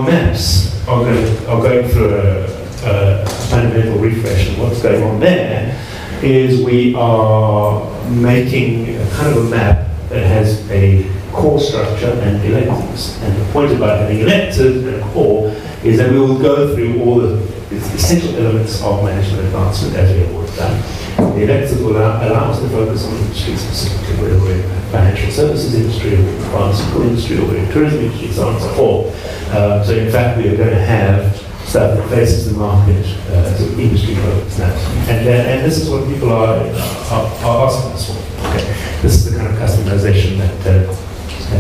our maps are going through a fundamental refresh, and what's going on there is we are making a kind of a map that has a core structure and electives. And the point about having electives and a core is that we will go through all the essential elements of management advancement as we have always done. The electives will allow us to focus on industry specifically, whether we're in the financial services industry, or in the pharmaceutical industry, or in the tourism industry, so on and so forth. So in fact, we are going to have stuff that faces the market as an industry focus now. And this is what people are asking us for. Okay. This is the kind of customization that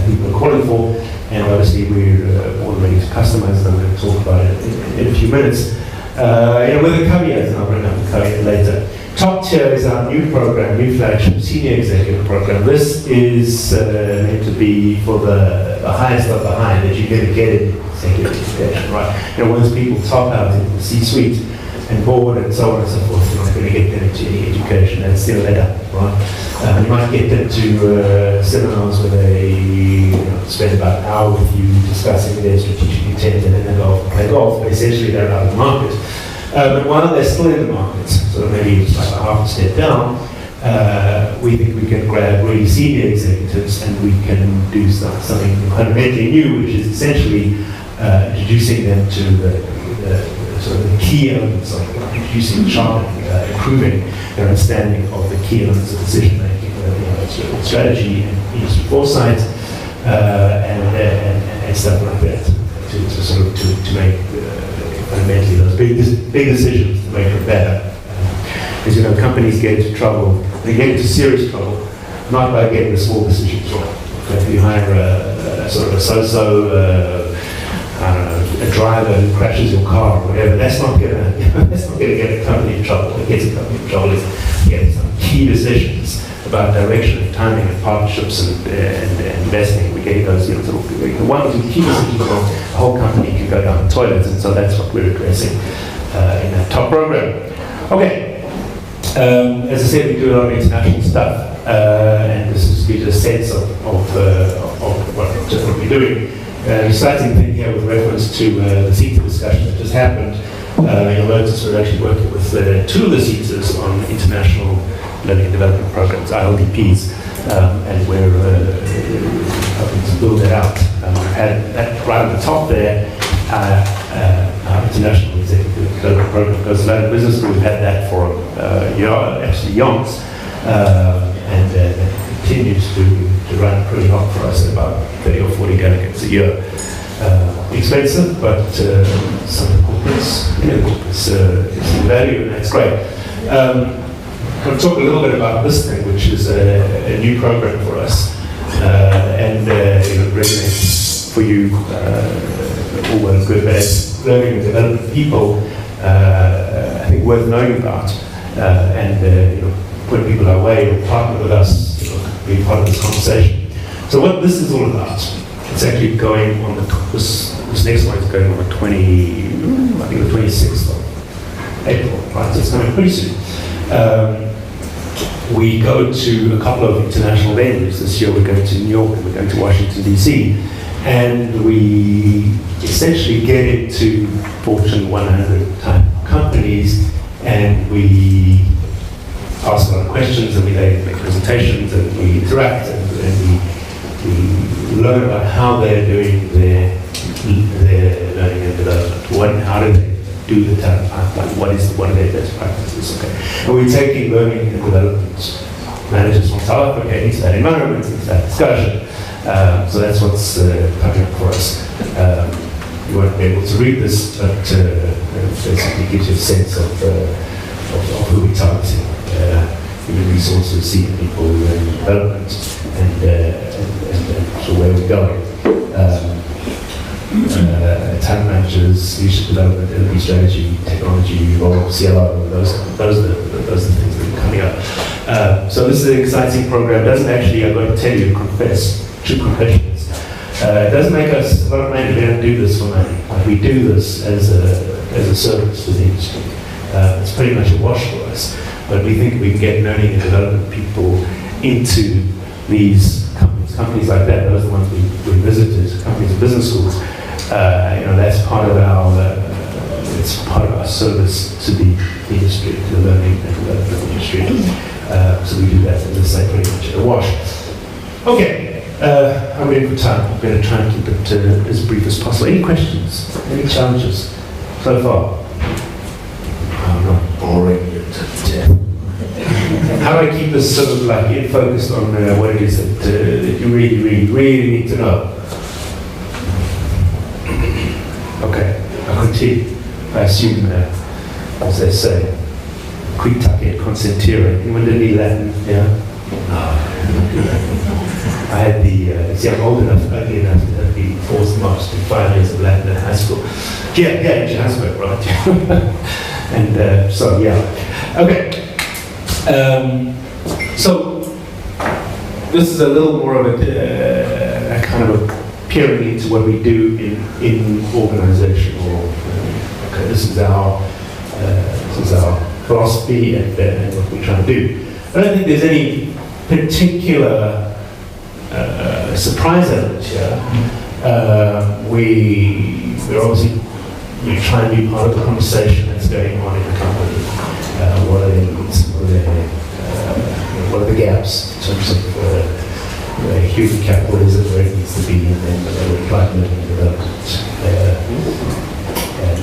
people are calling for, and obviously we're all ready to customize them. I'm going to talk about it in a few minutes. With a caveat, and I'll bring up the caveat later. Top tier is our new program, new flagship senior executive program. This is meant to be for the highest of the high that you're going to get in executive education, right? Once people top out in the C-suite and board and so on and so forth, you're not going to get them into any education. That's still let up, right? You might get them to seminars where they spend about an hour with you discussing their strategic intent, and then they go off and play golf. But essentially, they're out of the market. But while they're still in the market, so maybe it's like a half a step down, we think we can grab really senior executives and we can do something fundamentally new, which is essentially introducing them to the sort of the key elements of introducing, sharpening, improving their understanding of the key elements of decision making, strategy and industry foresight, and stuff like that, to make fundamentally those big decisions to make it better. As you know, companies get into trouble, they get into serious trouble, not by getting the small decisions wrong. If you hire a sort of a so-so, a driver who crashes your car or whatever, that's not gonna get a company in trouble. What gets a company in trouble is getting some key decisions about direction and timing and partnerships and investing. We get those, one or two key decisions, the whole company can go down the toilet, and so that's what we're addressing in that top program. Okay. As I said, we do a lot of international stuff, and this is to give you a sense of what we're doing. An exciting thing here with reference to the CETA discussion that just happened. You'll notice we're actually working with two of the CETAs on international learning and development programs, ILDPs, and we're hoping to build that out. We've had that right at the top there, our international executive development program goes to business school. We've had that for actually yonks, and it continues to run pretty hot for us at about 30 or 40 delegates a year. Expensive, but some corporates, it's value, and that's great. I'm going to talk a little bit about this thing, which is a new program for us, and it resonates for you all well and good, but as learning and development people, I think worth knowing about, and put people our way or partner with us, being part of this conversation. So what this is all about, it's actually going on this next one is going on the 26th of April, right? So it's coming pretty soon. We go to a couple of international venues. This year we're going to New York and we're going to Washington, D.C. And we essentially get into Fortune 100 type companies, and we ask a lot of questions, and we make presentations, and we interact, and we learn about how they're doing their learning and development. How do they do the talent pipeline? What are their best practices? Okay. And we're taking learning and development managers from South Africa into that environment, into that discussion. So that's what's coming up for us. You won't be able to read this, but basically gives you a sense of who we're targeting. Human resources, senior people, learning and development, and so where we're going. Talent managers, leadership development, delivery strategy, technology, role, CLO, those are the things that are coming up. So this is an exciting program. It doesn't actually, I'm going to tell you, two confessions. It doesn't make us a lot of money. We don't do this for money. We do this as a service to the industry. It's pretty much a wash for us. But we think we can get learning and development people into these companies like that. Those are the ones we visited, companies and business schools. That's it's part of our service to the industry, to the learning and development industry. So we do that in the same pretty much at a wash. Okay, I'm ready for time. I'm going to try and keep it as brief as possible. Any questions? Any challenges so far? I'm not boring you to death. How do I keep this sort of like focused on what it is that you really, really, really need to know? Okay, I'll continue. I assume, as they say, qui tacet consentire. Anyone did any Latin? Yeah? No. I had see, I'm old enough, early enough to have the forced march to 5 years of Latin in high school. Yeah, in Johannesburg, right? And so, yeah. Okay. So, this is a little more of a kind of a peering into what we do in organization. Okay, this is our philosophy and what we try to do. I don't think there's any particular surprise element here. We're obviously trying to be part of the conversation that's going on in the company. What are their needs? What are the gaps in terms of human capital is it where it needs to be, and then applied learning and development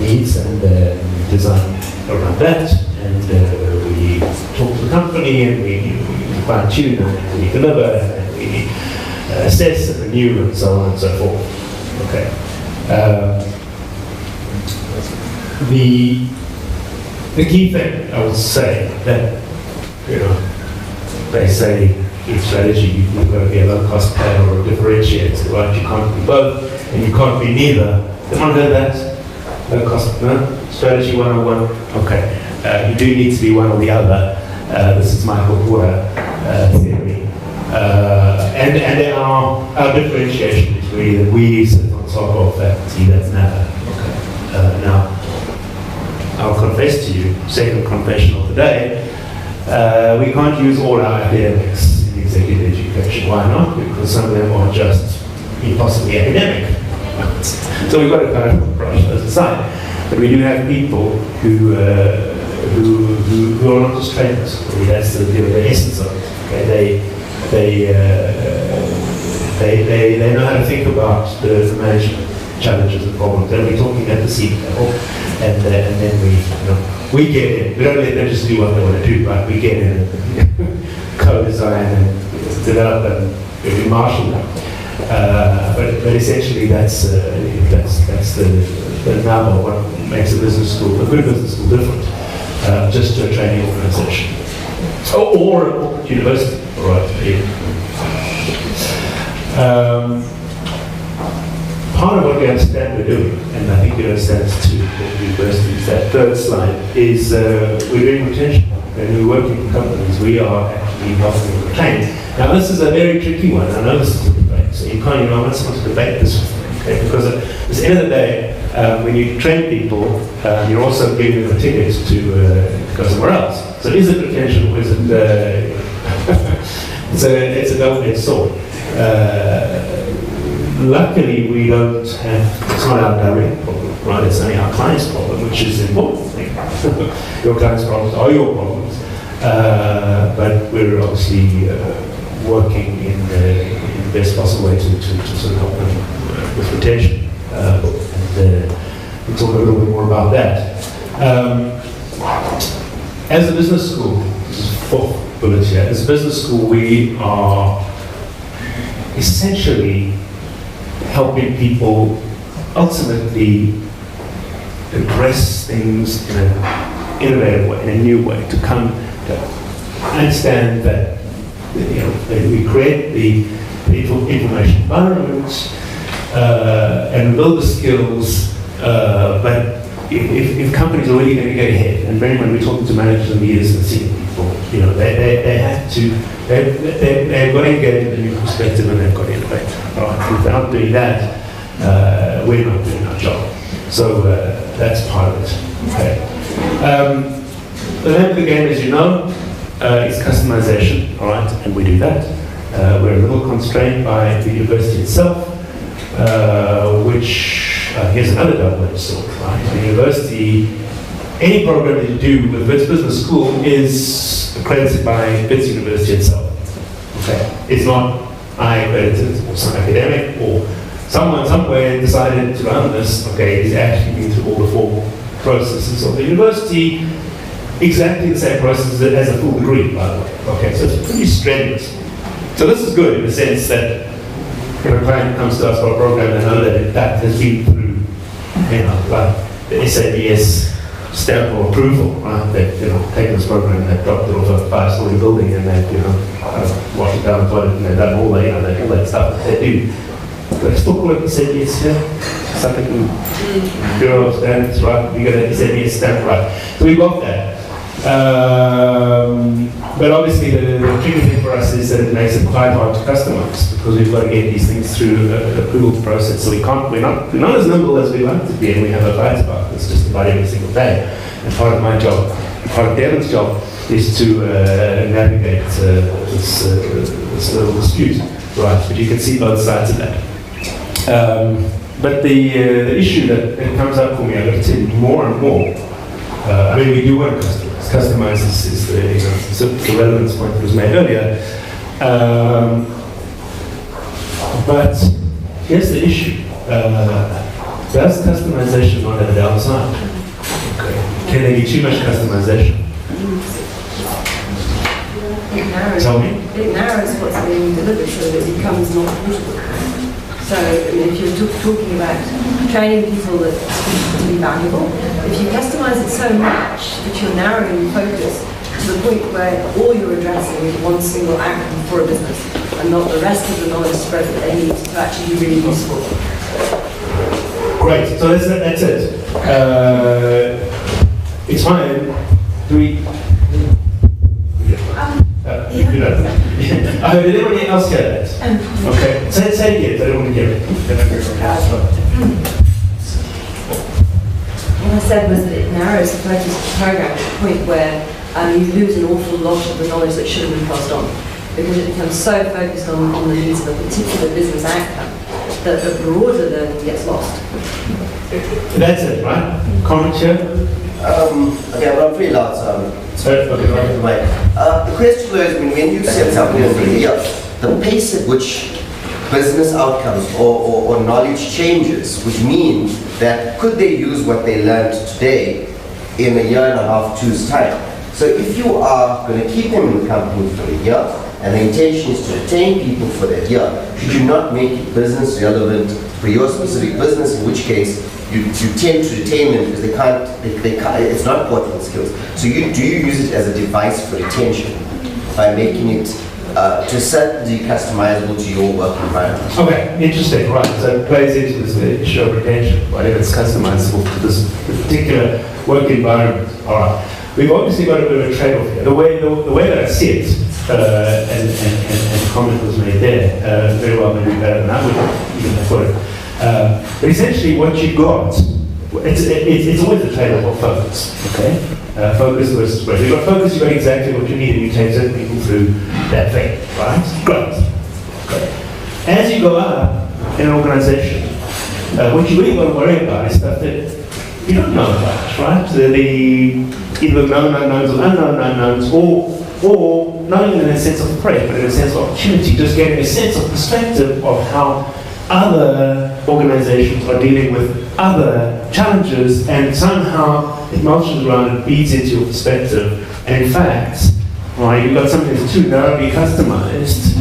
needs and design around that. And we talk to the company and we fine tune and we deliver and we assess and renew and so on and so forth. Okay. The key thing I would say that they say in strategy you've got to be a low-cost player or a differentiator, right? You can't be both and you can't be neither. Anyone heard that? Low-cost, no? Strategy 101? Okay. You do need to be one or the other. This is Michael Porter theory. And our differentiation is really that we sit on top of faculty that matter. Okay. Now, I'll confess to you, second confession of the day, we can't use all our academics in executive education. Why not? Because some of them are just impossibly academic. So we've got to kind of brush those aside. But we do have people who are not just trainers. I mean, that's the essence of it. Okay? They know how to think about the management challenges and problems. They'll be talking at the seat level, and then we get in. We don't let them just do what they want to do, right? We get in and co-design and develop and we marshal them. But essentially, that's the nub of what makes a business school, a good business school, different. Just to a training organization or a university, right? Part of what we understand we're doing, and I think you understand this too, the universities, that third slide, is we're doing retention. When we're working with companies, we are actually helping them retain. Now, this is a very tricky one. I know this is a debate, so you can't, I'm not supposed to debate this with them, okay? Because at the end of the day, when you train people, you're also giving them a ticket to go somewhere else. So is it retention or is it, it's a double-edged sword. Luckily, we don't have, it's not our direct problem, right? It's only our client's problem, which is the important thing. Your client's problems are your problems. But we're obviously working in the best possible way to sort of help them with retention. And we'll talk a little bit more about that. As a business school, this is fourth bullet here, as a business school, we are essentially helping people ultimately address things in an innovative way, in a new way, to come to understand that that we create the information environment and build the skills, but if companies are really going to get ahead, and when we're talking to managers and leaders and senior people, they have to, they've got to engage with a new perspective and they've got to innovate. Right? If they're not doing that, we're not doing our job. So that's part of it. Okay. The name of the game, as you know, is customization. All right, and we do that. We're a little constrained by the university itself, which here's another double-edged sword, right? The university, any program that you do with WITS Business School is accredited by WITS University itself. Okay, it's not I accredited or some academic or someone somewhere decided to run this. Okay, it's actually been through all the formal processes of the university, exactly the same process as a full degree, by the way. Okay, so it's pretty strenuous. So this is good in the sense that if a client comes to us for a program, they know that that has been through, like the SABS stamp of approval, right? They've taken this program, they've dropped it off a 5-story building, and they've washed it down the toilet, and they've done all that stuff that they do. But I still call it SABS here. Something Bureau of Standards, right? We got an SABS stamp, right? So we got that. But obviously the tricky thing for us is that it makes it quite hard to customize because we've got to get these things through the approval process. So we're not as nimble as we like to be, and we have a fight about this just about every single day. And part of my job, part of Devin's job, is to navigate this little dispute, right? But you can see both sides of that. But the issue that comes up for me, I look at more and more. I mean, we do want to customize. Customize is the relevance point that was made earlier. But here's the issue. Does customization not have a downside? Okay. Can there be too much customization? Tell me. It narrows what's being delivered so that it becomes not usable. So, I mean, if you're talking about training people that to be valuable, if you customize it so much that you're narrowing focus to the point where all you're addressing is one single outcome for a business and not the rest of the knowledge spread that they need to actually be really useful. Great, so that's it. It's fine. Do we? Did anybody else hear that? Okay, say it again, I don't want to hear it. What I said was that it narrows the focus of the program to the point where you lose an awful lot of the knowledge that should have been passed on because it becomes so focused on the needs of a particular business outcome that the broader learning gets lost. That's it, right? Comment here? Okay, I'm pretty loud, so the question was, when you said something over here, the pace at which business outcomes or knowledge changes, which means that could they use what they learned today in a year and a half, 2's time? So if you are going to keep them in the company for a year, and the intention is to retain people for that year, should you not make it business relevant for your specific business, in which case you tend to retain them because they can't, it's not portable skills. So do you use it as a device for retention by making it to a certain degree customizable to your work environment? Okay, interesting, right. So it plays into this issue of retention, right? If it's customizable to this particular work environment. All right. We've obviously got a bit of a trade-off here. The way that I see it, and comment was made there, very well maybe better than I would even have put it. But essentially what you got, it's always a trade-off of focus, okay? Focus versus growth. You've got focus, you've got exactly what you need, and you take certain people through that thing, right? Great. As you go up in an organization, what you really got to worry about is stuff that you don't know about, right? Either known unknowns or unknown unknowns, or not even in a sense of threat, but in a sense of opportunity, just getting a sense of perspective of how other organizations are dealing with other challenges, and somehow it mulches around and feeds into your perspective. And in fact, right, you've got something that's too narrowly customized.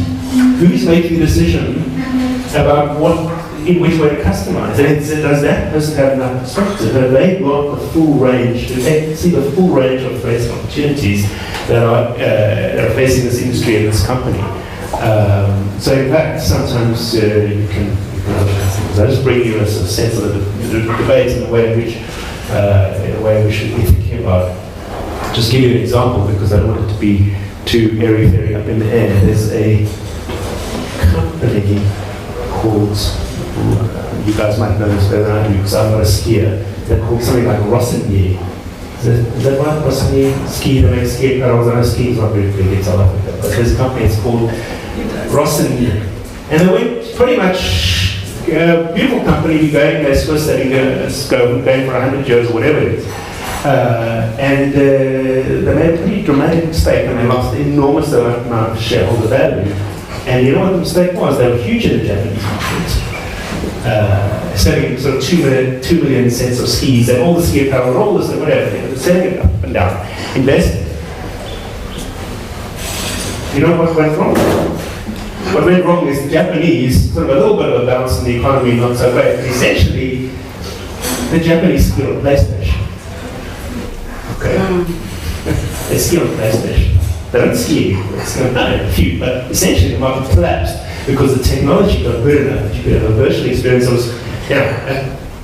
Who's making the decision about in which way to customize? And does that person have enough perspective? Have they got the full range? Do they see the full range of threats and opportunities that are facing this industry and this company? So in fact, sometimes you can I just bring you a sense of the debate in the way in which should be thinking about it. Just give you an example because I don't want it to be too airy-fairy up in the air. There's a company called, you guys might know this better than I do because I'm not a skier. They're called something like Rossinier. Is that right? Rossinier ski, they make ski apparel. I know ski is not very big in South Africa, but there's a company, it's called Rossinier. And they went pretty much beautiful company, going, they're Swiss, they've been going for 100 years or whatever it is. And they made a pretty dramatic mistake and they lost an enormous amount of shareholder value. And you know what the mistake was? They were huge in the Japanese market. Selling sort of 2 million sets of skis and all the ski apparel, all this and whatever, selling it up and down, investing. You know what went wrong? What went wrong is the Japanese, sort of a little bit of a bounce in the economy, not so great, but essentially, the Japanese ski on PlayStation. Okay? They ski on PlayStation. They don't ski anymore. They ski on a few, but essentially the market collapsed because the technology got good enough that you could have a virtual experience that was, you know,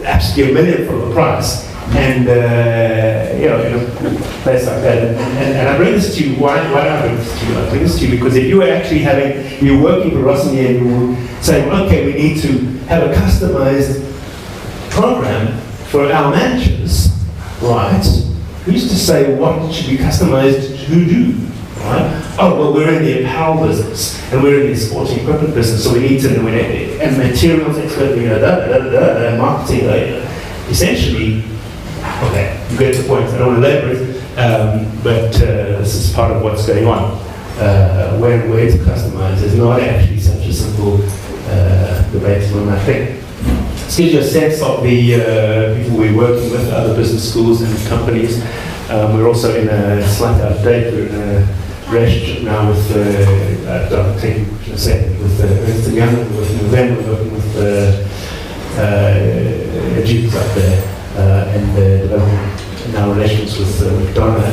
absolutely a million for the price. And, you know, in a place like that. And I bring this to you, why do I bring this to you? I bring this to you because if you were actually you're working for Rossini and you were saying, well, okay, we need to have a customized program for our managers, right? Who's to say what should be customized to do, right? Oh, well, we're in the apparel business, and we're in the sporting equipment business, so we need to know, and materials expert, you know, marketing, essentially, okay, you get the point, I don't want to elaborate, but this is part of what's going on. Where to customize is not actually such a simple debate, one I think. This gives you a sense of the people we're working with, other business schools and companies. We're also in a slight update, we're in a relationship now with, I'll take you in a second, with Ernst & Young, we're working with them, we're working with Jeeps up there. And developing now relations with Donna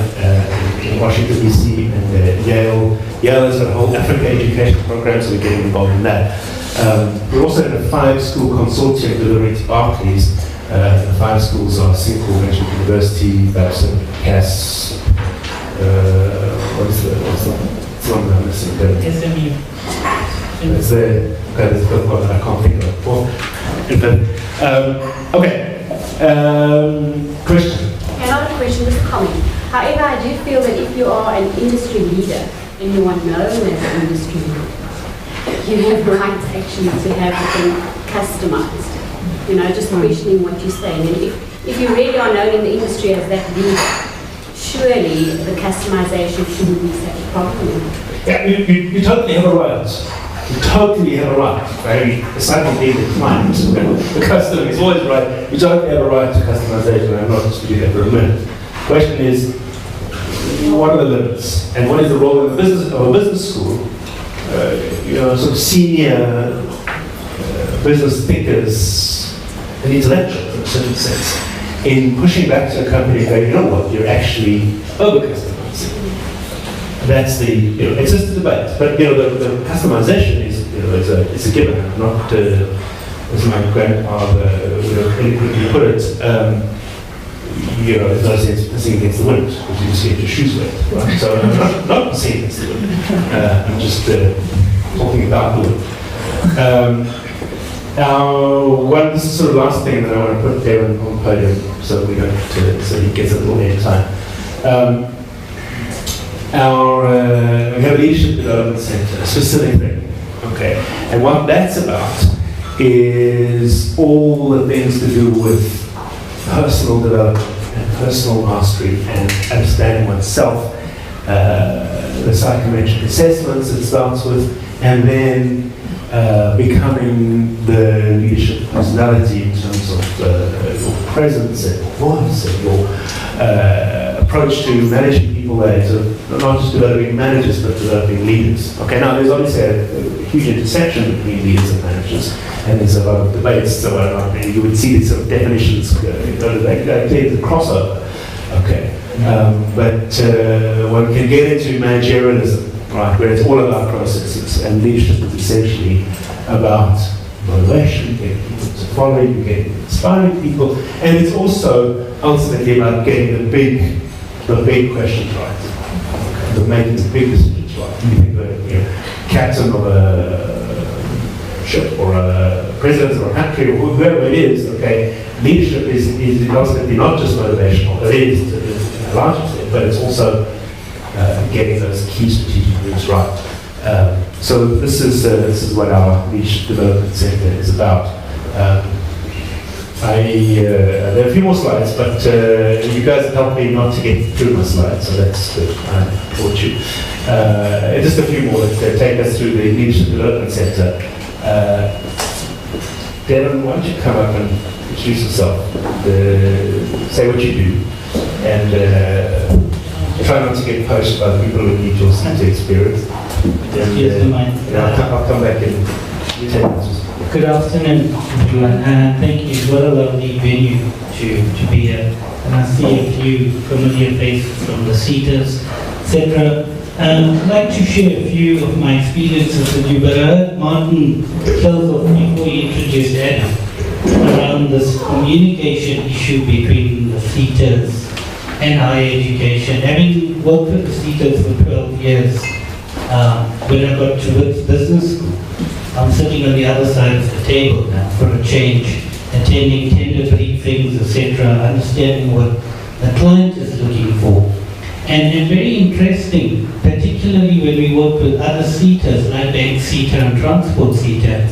in Washington, D.C. and Yale. Yale has got a whole Africa education program, so we're getting involved in that. We're also in a 5-school consortium delivering to Barclays. The 5 schools are Singapore National University, Babson, Cass, what's the one I'm missing? SMU. It's there. Okay, there's a couple I can't think of it. Okay. Question? Not a question, just a comment. However, I do feel that if you are an industry leader and you are known as an industry leader, you have rights actually to have them customized. You know, just questioning what you're saying. And if you really are known in the industry as that leader, surely the customization shouldn't be such a problem. Yeah, you totally have a right. You totally have a right. Right? Aside from being the client, the customer is always right. You totally have a right to customization. I'm not disputing that for a minute. The question is, what are the limits? And what is the role of a business school? You know, sort of senior business thinkers and intellectuals in a certain sense, in pushing back to a company and going, you know what, you're actually over-customizing. That's the, you know, it's just a debate. But, you know, the customization is, you know, it's a given. Not, as my grandfather eloquently put it, you know, there's no sense pissing against the wind, because you just get your shoes wet, right? So I'm not pissing against the wind. I'm just talking about the wind. This is sort of the last thing that I want to put there on the podium, so we don't, so he gets a little air time. We have a leadership development center, a specific thing, okay? And what that's about is all the things to do with personal development and personal mastery and understanding oneself, the psychometric assessments it starts with, and then becoming the leadership personality in terms of your presence and voice and your approach to managing people there, so not just developing managers but developing leaders. Okay, now there's obviously a huge intersection between leaders and managers, and there's a lot of debates, so you would see these sort of definitions, there's a crossover. Okay, but one can get into managerialism, right, where it's all about processes, and leadership is essentially about motivation, getting people to follow you, getting inspiring people, and it's also ultimately about getting the big questions right, making the big decisions right. You think the captain of a ship or a president or a country or whoever it is, okay, leadership is ultimately not just motivational, it is in a large extent, but it's also getting those key strategic moves right. So this is what our leadership development center is about. There are a few more slides, but you guys have helped me not to get through my slides, so that's good. I taught you. Just a few more that take us through the Leadership Development Center. Devon, why don't you come up and introduce yourself, say what you do, and try not to get poached by the people who need your center experience. And, I'll come back in 10 minutes. Good afternoon, everyone. Thank you. What a lovely venue to be at. And I see a few familiar faces from the seaters, etc. I'd like to share a few of my experiences with you, but I heard Martin tell us before he introduced Adam around this communication issue between the seaters and higher education. Having worked with the seaters for 12 years, when I got to WITS Business School, I'm sitting on the other side of the table now for a change, attending tender briefings, etc., understanding what the client is looking for. And very interesting, particularly when we work with other seaters, like bank seater and transport seater,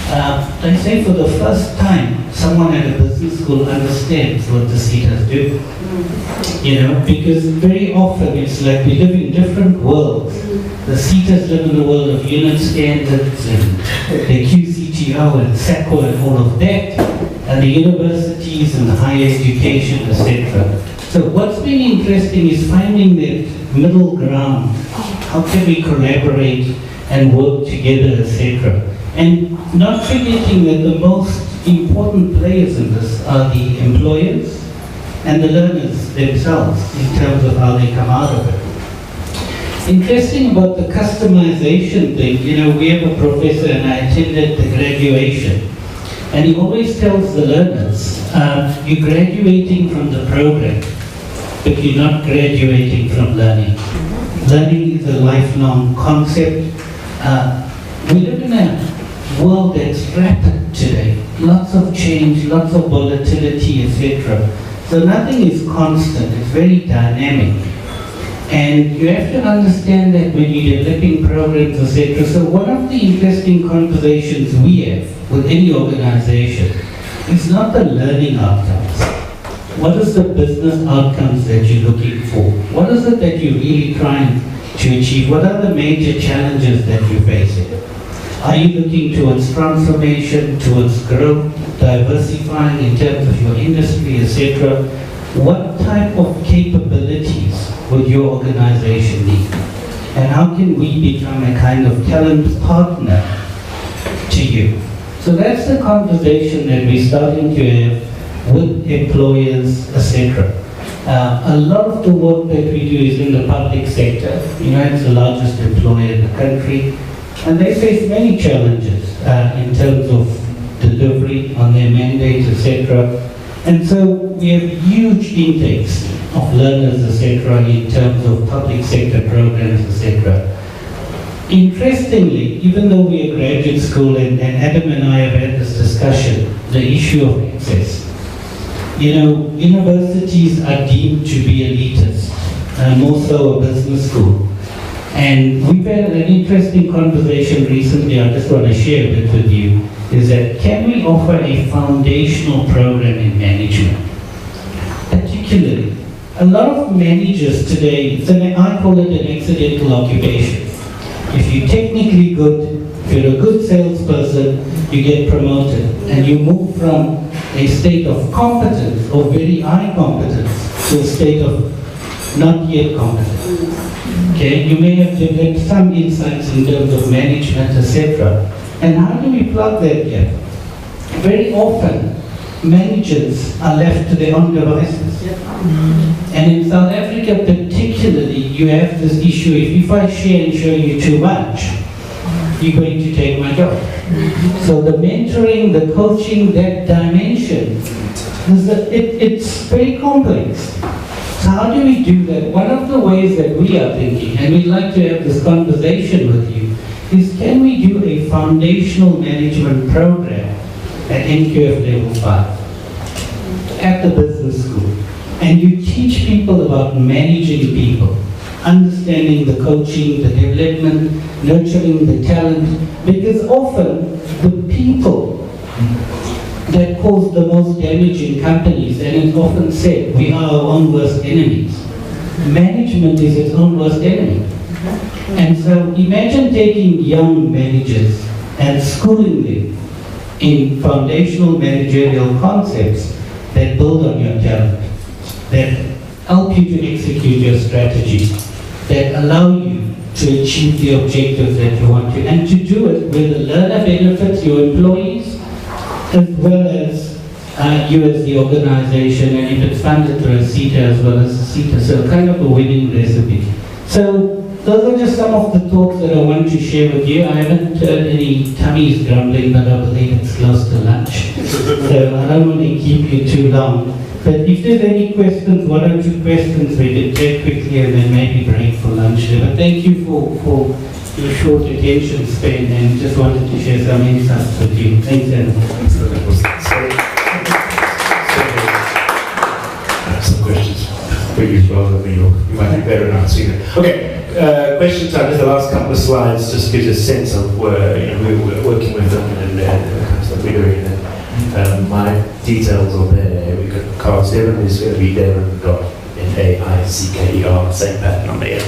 I say for the first time, someone at a business school understands what the seaters do. You know, because very often it's like we live in different worlds. The seaters live in the world of unit standards and the QCTO and SACO and all of that, and the universities and the higher education, etc. So what's been interesting is finding that middle ground. How can we collaborate and work together, etc. And not forgetting that the most important players in this are the employers and the learners themselves in terms of how they come out of it. Interesting about the customization thing, you know, we have a professor and I attended the graduation, and he always tells the learners, you're graduating from the program, but you're not graduating from learning. Learning is a lifelong concept. We live in a world that's rapid today. Lots of change, lots of volatility, etc. So nothing is constant, it's very dynamic. And you have to understand that when you're developing programs, etc. So one of the interesting conversations we have with any organization is not the learning outcomes. What is the business outcomes that you're looking for? What is it that you're really trying to achieve? What are the major challenges that you're facing? Are you looking towards transformation, towards growth, diversifying in terms of your industry, etc.? What type of capabilities would your organization need? And how can we become a kind of talent partner to you? So that's the conversation that we're starting to have with employers, etc. A lot of the work that we do is in the public sector. It's the largest employer in the country. And they face many challenges in terms of delivery on their mandates, etc. And so we have huge intakes of learners, etc. in terms of public sector programs, etc. Interestingly, even though we are graduate school, and Adam and I have had this discussion, the issue of access. Universities are deemed to be elitist, more so a business school. And we've had an interesting conversation recently, I just want to share a bit with you, is that can we offer a foundational program in management? Particularly, a lot of managers today, I call it an accidental occupation. If you're technically good, if you're a good salesperson, you get promoted and you move from a state of competence or very high competence to a state of not yet competent. Okay, you may have developed some insights in terms of management, etc. And how do we plug that gap? Very often, managers are left to their own devices. And in South Africa particularly, you have this issue, if I share and show you too much, you're going to take my job. So the mentoring, the coaching, that dimension, it's very complex. So how do we do that? One of the ways that we are thinking, and we'd like to have this conversation with you, is can we do a foundational management program at NQF Level 5 at the business school? And you teach people about managing people, understanding the coaching, the development, nurturing the talent, because often the people cause the most damage in companies, and it's often said we are our own worst enemies. Management is its own worst enemy. And so imagine taking young managers and schooling them in foundational managerial concepts that build on your talent, that help you to execute your strategy, that allow you to achieve the objectives that you want to, and to do it where the learner benefits your employees as well as you as the organization, and if it's funded through a CETA as well as a CETA, so kind of a winning recipe. So those are just some of the thoughts that I want to share with you. I haven't heard any tummies grumbling, but I believe it's close to lunch. So I don't want to keep you too long. But if there's any questions, one or two questions we can take quickly and then maybe break for lunch. But thank you for your short attention span, and just wanted to share some insights with you. Thanks, Adam. Some questions for you as well. You might be better at answering it. Okay, question time. Just the last couple of slides just gives you a sense of where we're working with them and the kind of stuff we're doing. And my details are there. We got card 7 is going to be Devon.NAICKER, same pattern on there.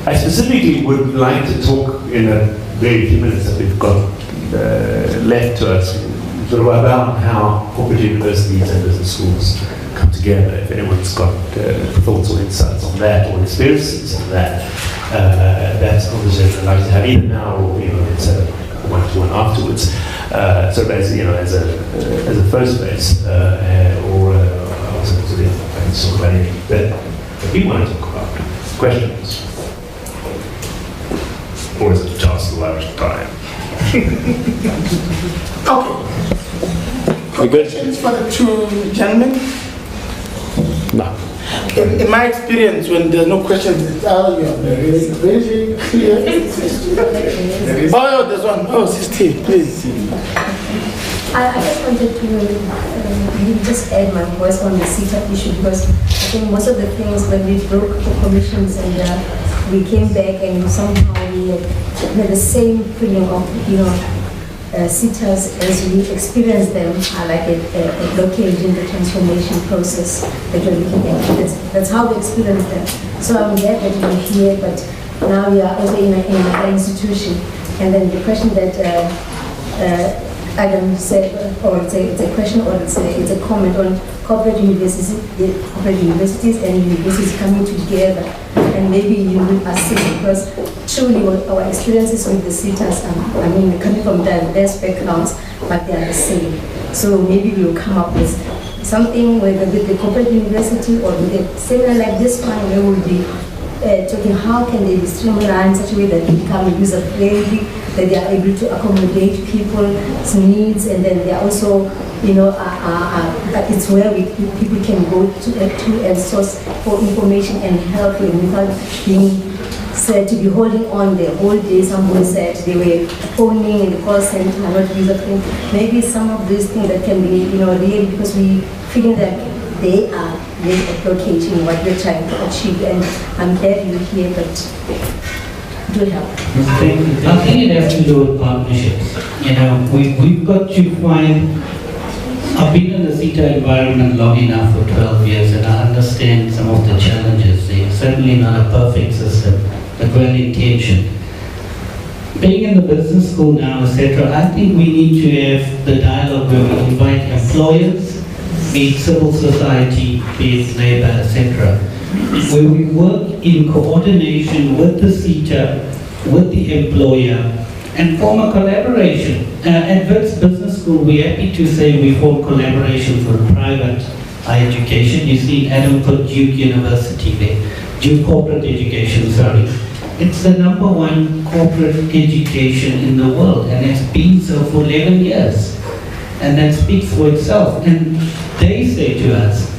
I specifically would like to talk in a very few minutes that we've got left to us, sort of about how corporate universities and business schools come together. If anyone's got thoughts or insights on that or experiences on that, that's a conversation I'd like to have either now or it's a one-to-one afterwards. Sort of as as a first base, or also sort of talk about anything that we want to talk about. Questions? Or is it just a lot of time? Okay. Questions for the two gentlemen? No. In my experience, when there's no questions, it's very clear. Oh, there's one. Oh, 16, please. I just wanted to just add my voice on the CETA issue, because I think most of the things when we broke the commissions and we came back and somehow we had the same feeling of, CETAs as we experience them are like a blockage in the transformation process that we're looking at. That's how we experience them. So I'm glad that we're here, but now we are also in an institution. And then the question that Adam said, or it's a question or it's a comment on corporate universities and universities coming together, and maybe you will assist, because truly our experiences with the CETAs, coming from diverse backgrounds, but they are the same. So maybe we will come up with something with the corporate university or with a seminar like this one, where we'll be talking how can they be streamlined in such a way that they become user-friendly, that they are able to accommodate people's needs, and then they are also, it's where people can go to and source for information and help them without being said to be holding on the whole day. Someone said they were phoning in the call center, not user-friendly. Maybe some of these things that can be, really, because we feel that they are blockaging what we're trying to achieve, and I'm glad you're here, but do help. I think it has to do with partnerships. We've got to find. I've been in the CETA environment long enough for 12 years, and I understand some of the challenges. They're certainly not a perfect system, but well intentioned. Being in the business school now, etc., I think we need to have the dialogue where we invite employers, be it civil society, be it labor, etc., where we work in coordination with the CETA, with the employer, and form a collaboration. At WITS Business School, we're happy to say we form collaborations with private higher education. You see Adam put Duke University there, Duke Corporate Education, sorry. It's the #1 corporate education in the world, and it's been so for 11 years. And that speaks for itself. And they say to us,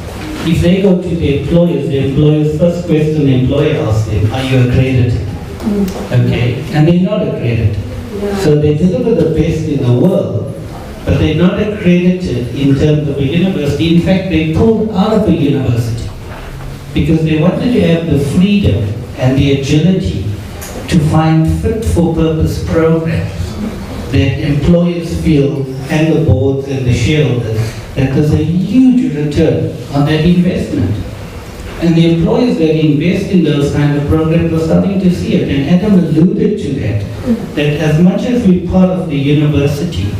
if they go to the employer's first question the employer asks them, are you accredited? Okay, and they're not accredited. So they deliver the best in the world, but they're not accredited in terms of a university. In fact, they pulled out of a university because they wanted to have the freedom and the agility to find fit-for-purpose programs. that employers feel, and the boards and the shareholders, that there's a huge return on that investment. And the employers that invest in those kind of programs are starting to see it. And Adam alluded to that as much as we're part of the university,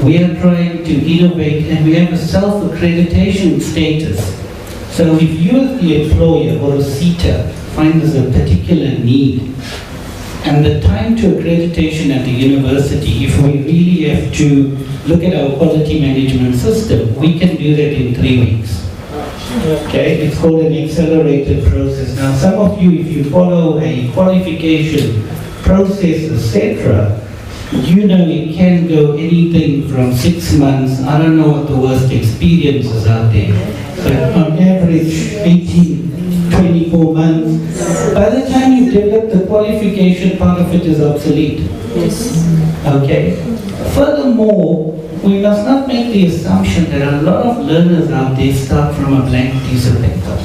we are trying to innovate, and we have a self-accreditation status. So if you as the employer or a seater find there's a particular need, and the time to accreditation at the university, if we really have to look at our quality management system, we can do that in 3 weeks. Okay, it's called an accelerated process. Now, some of you, if you follow a qualification process, etc., you know it can go anything from 6 months. I don't know what the worst experiences out there, but on average, 18, 24 months. By the time you develop the qualification, part of it is obsolete. Yes. Okay. Furthermore, we must not make the assumption that a lot of learners out there start from a blank piece of paper.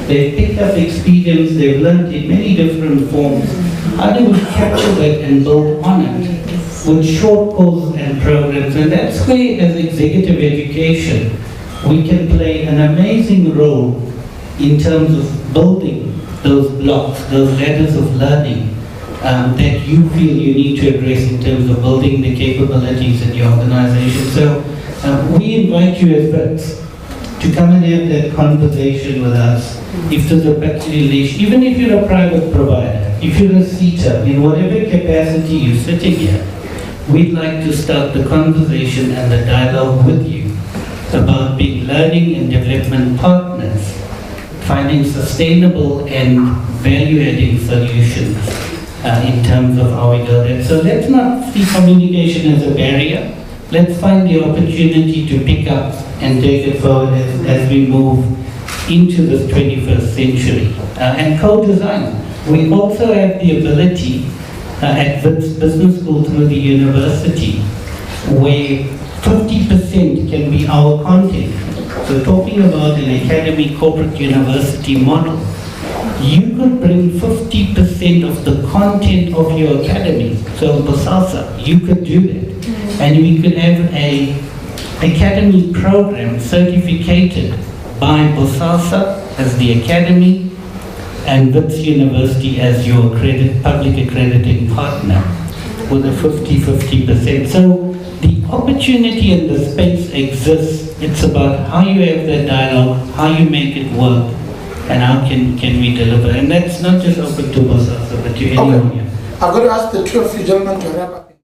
They've picked up experience, they've learned in many different forms. How do we capture that and build on it with short courses and programs? And that's where, as executive education, we can play an amazing role in terms of building those blocks, those ladders of learning that you feel you need to address in terms of building the capabilities in your organization. So we invite you as WITS to come and have that conversation with us. If there's a particular issue, even if you're a private provider, if you're a seater, in whatever capacity you're sitting here, we'd like to start the conversation and the dialogue with you about being learning and development partners, finding sustainable and value-adding solutions in terms of how we do that. So let's not see communication as a barrier. Let's find the opportunity to pick up and take it forward as we move into this 21st century. And co-design. We also have the ability at WITS Business School through the university where 50% can be our content. So talking about an academy corporate university model, you could bring 50% of the content of your academy. So Bosasa, you could do that. And we could have a academy program certificated by Bosasa as the academy and WITS University as your public accrediting partner with a 50-50%. So the opportunity and the space exists. It's about how you have that dialogue, how you make it work, and how can we deliver. And that's not just open to Bosasa, but to anyone here. I'm going to ask the two of you gentlemen to wrap up.